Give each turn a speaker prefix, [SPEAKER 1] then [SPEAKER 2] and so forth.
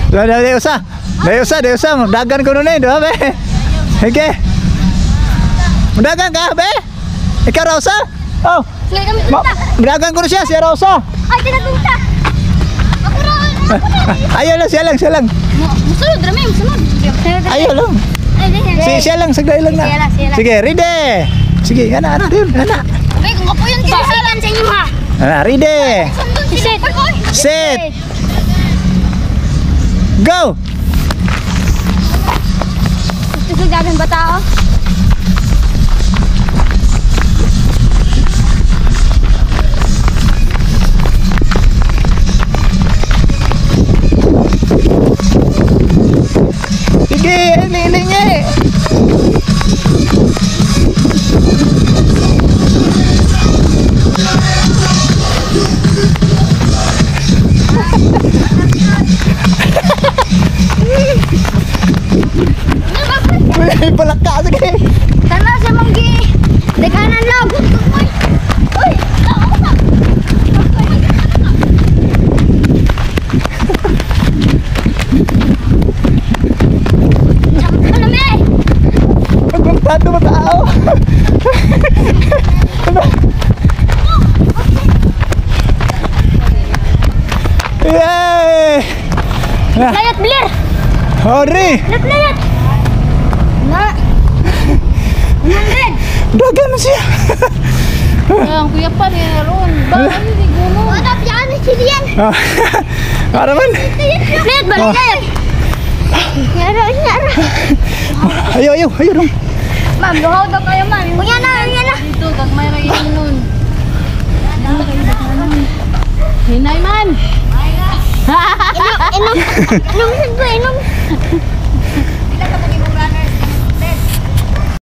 [SPEAKER 1] Dali usah. Dali usah. Dagan ko nun eh, doon be. Okay. Dagan ka be? Ikaw Rosa? Oh. Dagan ko na siya Rosa.
[SPEAKER 2] Ay, tinagpunta. Ako ron.
[SPEAKER 1] Ayaw lang, siya lang.
[SPEAKER 2] Musunod, Rami, musunod.
[SPEAKER 1] Ayaw lang. Siya lang, sagday lang na. Sige, ready. Sige, ana.
[SPEAKER 2] Okay, kung ako yun, kinasigan sa inyo ha.
[SPEAKER 1] Ana, ready.
[SPEAKER 2] Set.
[SPEAKER 1] Set. Go.
[SPEAKER 2] Gusto gagan ba tao?
[SPEAKER 1] Sige, iling-iling Uy, palaka, sige.
[SPEAKER 2] Tana sa manggi. Dekanan lang. Uy,
[SPEAKER 1] Magpagtado ba tao? Yay!
[SPEAKER 2] layat belir.
[SPEAKER 1] Hori!
[SPEAKER 2] Layat. Na. Nandun.
[SPEAKER 1] Dagan siya.
[SPEAKER 3] Ang kuya pa ni Ron. Bakit hindi gulo?
[SPEAKER 2] Ada piano silian.
[SPEAKER 1] Para man.
[SPEAKER 2] Layat balik layat. Nyara.
[SPEAKER 1] Ayo dong.
[SPEAKER 2] Ma'am, luhaw daw kayo, ma'am. Kuya na.
[SPEAKER 3] Dito, gagmay na yun nun. Hinay man.
[SPEAKER 2] Inom. Inom. Inom.